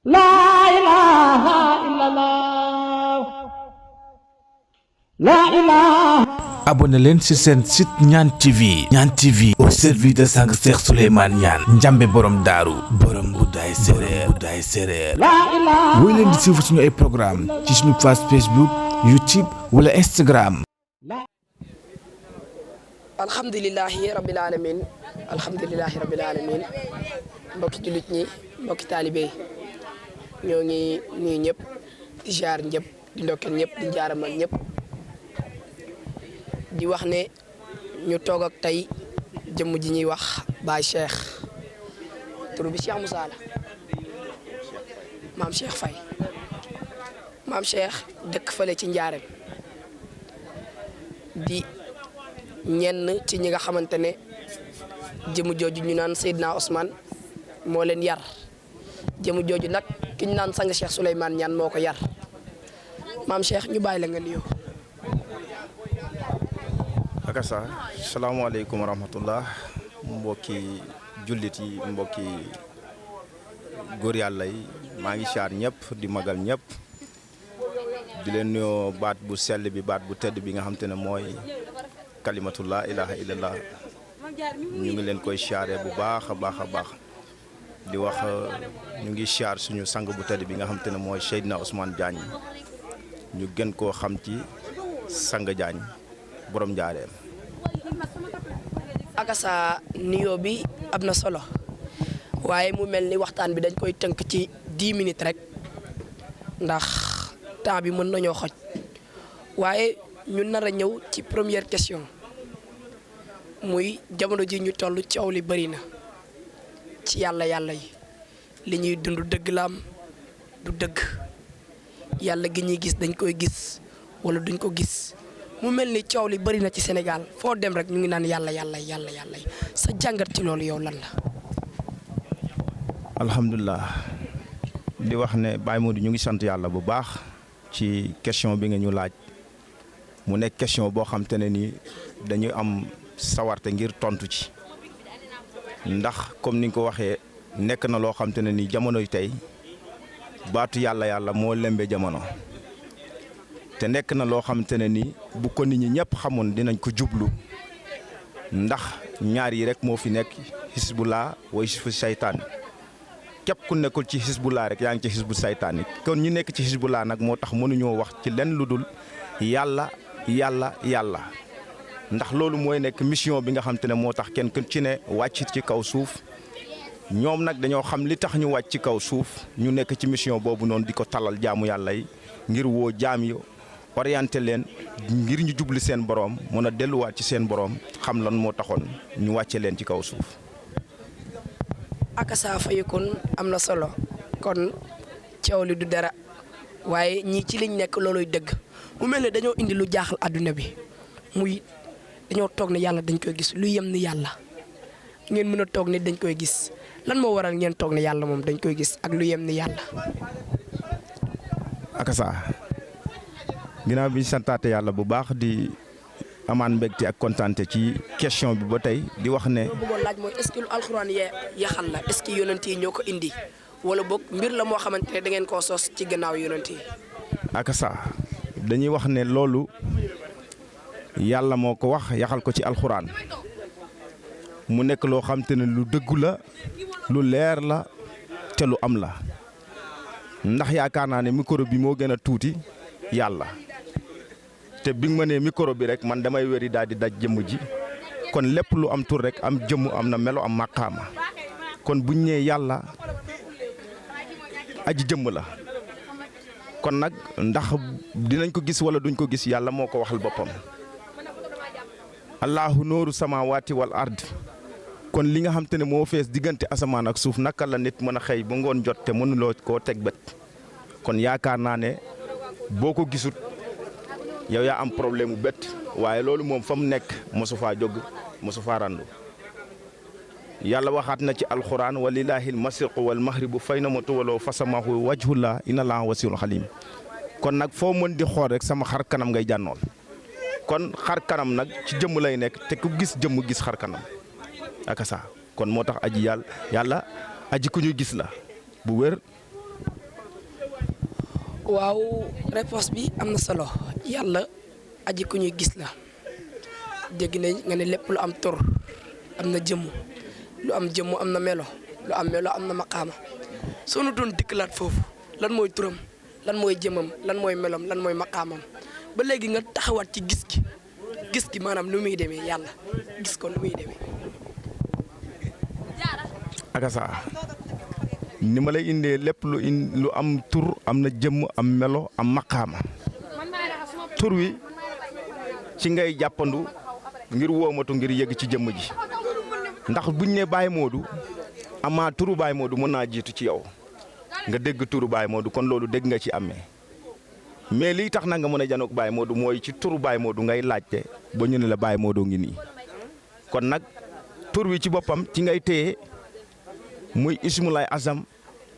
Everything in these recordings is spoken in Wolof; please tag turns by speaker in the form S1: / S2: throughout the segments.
S1: La ilaha illallah. La ilaha.
S2: abonné leen ci seen site Ñaan TV. Ñaan TV au service de sang Cheikh Souleymane Niane njambe borom daaru borom guddaay séréer
S1: La ilaha.
S2: woy leen di suivre suñu ay programme ci suñu page Facebook YouTube wala Instagram.
S3: alhamdulilahi rabbil alamin alhamdulilahi rabbil alamin mbokki jullit ñi mbokki taalibe yi ñoo ngi nuyu ñëpp di jaar ñëpp di ndokkeel ñëpp di jaaramal ñëpp di wax ne ñu toog ak tey jëmm ji ñuy wax Baye Cheikh tur bi Cheikh Moussa la maam Cheikh Faye maam Cheikh dëkk fële ci njaareem di ñenn ci ñi nga xamante ne jëmu jooju ñu naan Seydina Ousmane moo leen yar jëmu jooju nag ki ñu naan sang Cheikh Souleymane Niane moo ko yar maam Cheikh ñu bàyyi la nga nuyoo.
S4: akasa salaamaaleykum wa rahmatullah mbokki jullit yi mbokki góor yàlla yi maa ngi siyaar ñëpp di magal ñëpp di leen nuyoo baat bu sell bi baat bu tedd bi nga xam te ne mooy kalimatullah ilaha illallah ñu ngi leen koy siyaare bu baax a baax di wax ñu ngi siyaar suñu sang bu tedd bi nga xam te ne mooy Seydina Ousmane Diagne ñu gën koo xam ci sang Diagne borom njaareem.
S3: akasa nuyoo bi am na solo waaye mu mel ni waxtaan bi dañ koy tënk ci 10 minutes rek ndax temps bi mën nañoo xoj waaye ñu nar a ñëw ci première question muy jamono ji ñu toll coow li bëri na ci yàlla yi li ñuy dund dëgg la am du dëgg yàlla gi ñuy gis dañ koy gis wala duñ ko gis mu mel ni coow li bëri na ci Sénégal foo dem rek ñu ngi naan yàlla yi sa jàngat ci loolu yow lan la.
S4: alhamdulilah di wax ne Baye Modou ñu ngi sant yàlla bu baax ci question bi nga ñu laaj. mu nekk question boo xam te ne ni dañu am sawarte ngir tontu ci ndax comme ni nga ko waxee nekk na loo xam te ne ni jamonoy tey baatu yàlla moo lembe jamono te nekk na loo xam te ne ni bu ko nit ñi ñëpp xamoon dinañ ko jublu ndax ñaar yi rek moo fi nekk xisbullah wa xisbu saytaan képp ku nekkul ci xisbullah rek yaa ngi ci xisbu saytaan yi kon ñu nekk ci xisbullah nag moo tax mënuñoo wax ci lenn lu dul yàlla ndax loolu mooy nekk mission bi nga xam te ne moo tax kenn ci ne wàcc ci kaw suuf ñoom nag dañoo xam li tax ñu wàcc ci kaw suuf ñu nekk ci mission boobu noonu di ko talal jaamu yàlla yi ngir woo jaam yi orienté leen ngir ñu jubli seen borom mën a delluwaat ci seen borom xam lan moo taxoon ñu wàcce leen ci kaw suuf.
S3: akasa fayu kon am na solo kon coow li du dara waaye ñii ci liñ nekk looluy dëgg. mu mel ne dañoo indi lu jaaxal àdduna bi muy dañoo toog ne yàlla dañ koy gis lu yem ni yàlla ngeen mën a toog ne dañ koy gis lan moo waral ngeen toog ne yàlla moom dañ koy gis ak lu yem ni yàlla.
S4: akasa ginnaaw bi ñu santaate yàlla bu baax di amaan mbégte ak kontaante ci question bi ba tey di wax ne.
S3: li ma bëggoon laaj mooy est-ce que lu alxuraan yaxal la est-ce que yonent yi ñoo ko indi wala boog mbir la moo xamante ne da ngeen koo sos ci gannaaw yonent yi.
S4: akasa dañuy wax ne loolu yàlla moo ko wax yaxal ko ci alxuraan mu nekk loo xam te ne lu dëggu la lu leer la te lu am la ndax yaakaar naa ne micro bi moo gën a tuuti yàlla te bi nga ma nee micro bi rek man damay wéri daal di daj jëmm ji kon lépp lu am tur rek am jëmm am na melo am màqaama kon buñ nee yàlla aji jëmm la. kon nag ndax dinañ ko gis wala duñ ko gis yàlla moo ko waxal boppam allahu nooru samawati wal ard kon li nga xam te ne moo fees diggante asamaan ak suuf naka la nit mën a xëy ba ngoon jot te mënuloo koo teg bët kon yaakaar naa ne boo ko gisut yow yaa am problème mu bët waaye loolu moom fa mu nekk mosu faa jóg mosu faa randu yàlla waxaat na ci alxuraan walillaahi almashriqu wal maghribu faynama tuwaloo fasamahu wajhullah inna allaha wasiirun xaliim kon nag foo mën di xool rek sama xar kanam ngay jànnool kon xar kanam nag ci jëmm lay nekk te ku gis jëmm gis xar kanam ak saa kon moo tax aji yàlla aji ku ñu gis la bu wér
S3: waaw réponse bi am na solo yàlla aji ku ñuy gis la dégg nañ nga ne lépp lu am tur am na jëmm lu am jëmm am na melo lu am melo am na maqaama soo nu doon dikkalaat foofu lan mooy turam lan mooy jëmmam lan mooy melom lan mooy maqaamam ba léegi nga taxawaat ci gis gi maanaam nu muy demee yàlla gis ko nu muy demee.
S4: akasa ni ma lay indee lépp lu am tur am na jëmm am melo am maqaama tur wi ci ngay jàppandu ngir woomatu ngir yegg ci jëmm ji ndax buñ ne Baye Modou amaa turu Baye Modou mën naa jiitu ci yow nga dégg turu Baye Modou kon loolu dégg nga ci amee mais lii tax na nga mën a janook Baye Modou mooy ci turu Baye Modou ngay laajte ba ñu ne la Baye Modou ngi nii kon nag tur wi ci boppam ci ngay téye muy ismulaay azam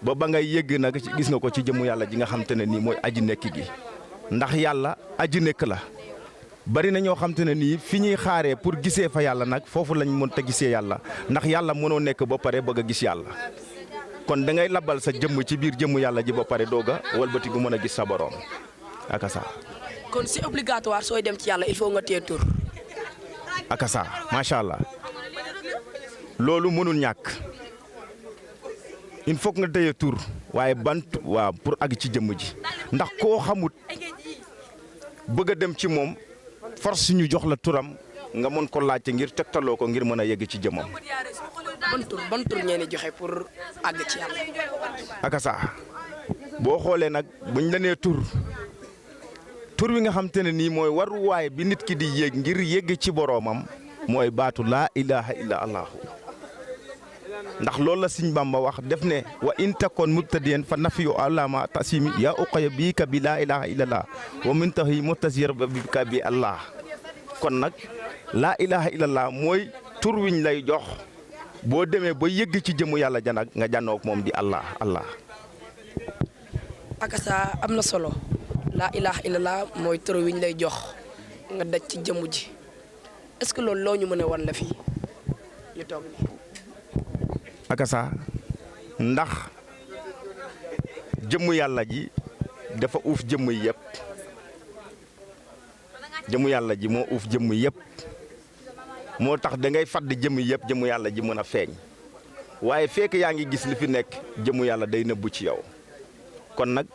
S4: ba ngay yëgg nag gis nga ko ci jëmu yàlla ji nga xam te ne nii mooy aji nekk gi ndax yàlla aji nekk la bari na ñoo xam te ne nii fi ñuy xaaree pour gisee fa yàlla nag foofu lañ mën ta gisee yàlla ndax yàlla mënoo nekk ba pare bëgg a gis yàlla kon da ngay labal sa jëmm ci biir jëmm yàlla ji ba pare doog a walbati gu mën a gis sa borom akasa.
S3: kon c'est obligatoire sooy dem ci yàlla il faut nga téye tur.
S4: akasa macha allah loolu mënul ñàkk il faut nga téye tur waaye waaw pour àgg ci jëmm ji ndax koo xamut bëgg a dem ci moom force ñu jox la turam nga mën ko laajte ngir tegtaloo ko ngir mën a yegg ci jëmmam.
S3: ban tur ngeen di joxe pour àgg ci yàlla.
S4: akasa boo xoolee nag buñ la nee tur wi nga xam te ne nii mooy waruwaay bi nit ki di yéeg ngir yegg ci boroomam mooy baatu laa ilaha illa allahu ndax loolu la Sëñ Bamba wax def ne wa in takkoon mubtadiyan fa nafiyu alama tasimi yaa uqaya bii ka bi laa ilaha illallah wa min tahi mutasir bi ka bi allah kon nag laa ilaha illallah mooy tur wiñ lay jox boo demee ba yëgg ci jëmu yàlla janag nga jànnoog moom di allah allah.
S3: akasa am na solo laa ilaha illallah mooy tur wiñ lay jox nga daj ci jëmu ji est-ce que loolu loo ñu mën a wan la fii ñu toog nii.
S4: akasa ndax jëmmu yàlla ji dafa uuf jëmm yëpp jëmmu yàlla ji moo uuf jëmm yëpp moo tax da ngay fàdd jëmm yëpp jëmmu yàlla ji mën a feeñ waaye fekk yaa ngi gis li fi nekk jëmmu yàlla day nëbbu ci yow kon nag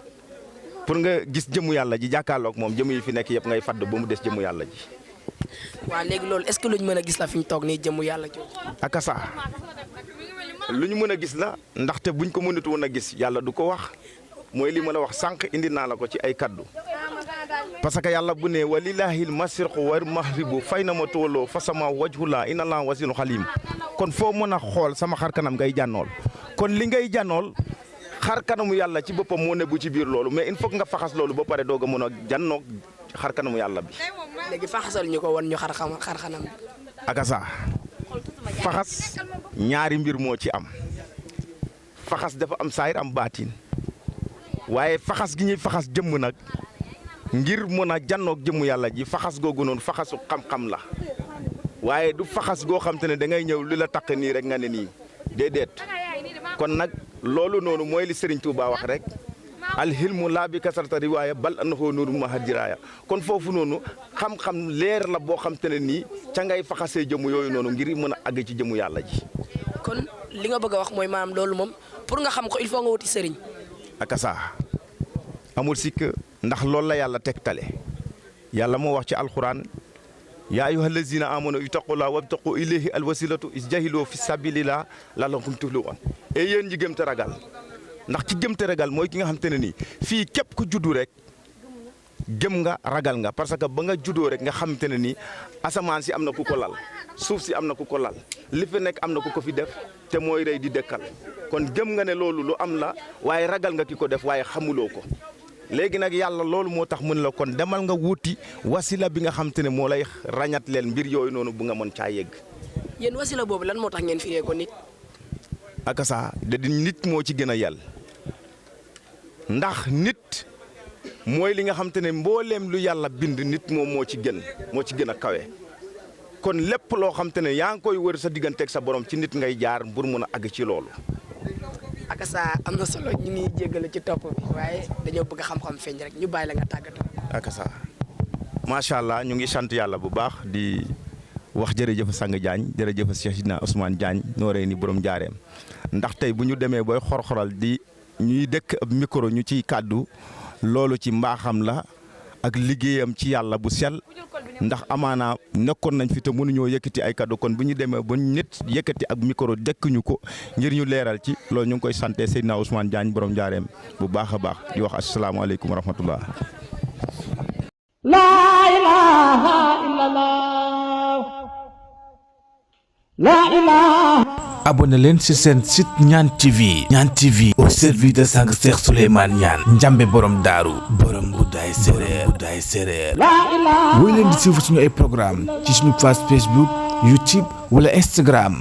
S4: pour nga gis jëmmu yàlla ji jàkkaarloog moom jëmm yi fi nekk yëpp ngay fàdd ba mu des jëmmu yàlla ji.
S3: waaw léegi loolu est-ce que luñ mën a gis la fi ñu toog nii jëmmu yàlla ji.
S4: akasa lu ñu mën a gis la ndaxte buñ ko mënatu woon a gis yàlla du ko wax mooy li ma la wax sànq indi naa la ko ci ay kaddu parce que yàlla bu ne walillahil masriqu wal mahribu fay na ma tooloo fa sama wajhula inna allah wasinu xalim kon foo mën a xool sama xar kanam ngay jànnool kon li ngay jànnool xar kanamu yàlla ci boppam moo nebbu ci biir loolu mais il faut nga faxas loolu ba pare doog a mën a jànnoog xar kanamu yàlla bi.
S3: léegi faxasal ñu ko wan ñu xar xanam bi.
S4: akasa faxas ñaari mbir moo ci am faxas dafa am saayir am baatin waaye faxas gi ñuy faxas jëmm nag ngir mën a jànnoog jëmm yàlla ji faxas googu noonu faxasu xam-xam la waaye du faxas goo xam te ne da ngay ñëw li la taq nii rek nga ne nii déedéet kon nag loolu noonu mooy li Serigne Touba wax rek alhilmu laa bi kasarta riwaaya bal annahu nuuru mahadiraaya kon foofu noonu xam-xam leer la boo xam te ne nii ca ngay faxasee jëmm yooyu noonu ngir mën a àgg ci jëmmu yàlla ji.
S3: kon li nga bëgg a wax mooy maanaam loolu moom pour nga xam ko il faut nga wuti sëriñ.
S4: akasa amul sikk ndax loolu la yàlla tegtale yàlla moo wax ci alxuraan yaa ayyuha allazina amanu ittaqullaha wabtaqu ilayhi alwasilatu is jahiloo fi sabilillah la'allakum tuflihun e yéen ñi gëm te ragal ndax ci gëm te ragal mooy ki nga xam te ne nii fii képp ku juddu rek gëm nga ragal nga parce que ba nga juddoo rek nga xam te ne nii asamaan si am na ku ko lal suuf si am na ku ko lal li fi nekk am na ku ko fi def te mooy rey di dëkkal kon gëm nga ne loolu lu am la waaye ragal nga ki ko def waaye xamuloo ko léegi nag yàlla loolu moo tax mën la kon demal nga wuti wasila bi nga xam te ne moo lay rañat leen mbir yooyu noonu bu nga mën caa yegg.
S3: yéen wasila boobu lan moo tax ngeen firee ko nit.
S4: akasa de di nit moo ci gën a yàll ndax nit mooy li nga xam te ne mbooleem lu yàlla bind nit moom moo ci gën a kawe kon lépp loo xam te ne yaa ngi koy wër sa digganteeg sa borom ci nit ngay jaar pour mun a àgg ci loolu
S3: ak saa am na solo ñu ngi jéggale ci topp bi waaye dañoo bëgg xam-xam feeñ rek ñu bàyyi la nga tàggatoo.
S4: ak saa macha allah ñu ngi sant yàlla bu baax di wax jërëjëf Sang Diagne jërëjëf Cheikh Ousmane Diagne nooree ni borom jaareem ndax tey bu ñu demee booy xor-xoral di ñuy dëkk ab micro ñu ciy kàddu loolu ci mbaaxam la ak liggéeyam ci yàlla bu sel ndax amaana nekkoon nañ fi te mënuñoo yëkkati ay kàddu kon bu ñu demee ba nit yëkkati ak micro dëkkuñu ko ngir ñu leeral ci loolu ñu ngi koy sante Seydina Ousmane Diagne borom jaareem bu baax a baax di wax asalaamaaleykum wa rahmatullah.
S1: La ilaha illallah. La ilaha.
S2: abonné leen ci seen site Niane TV. Niane TV au service de sang Cheikh Souleymane Niane njambe borom daaru borom Mboudaay séeréer
S1: La ilaha.
S2: woy leen di suivre suñu ay programme ci suñu page Facebook YouTube wala Instagram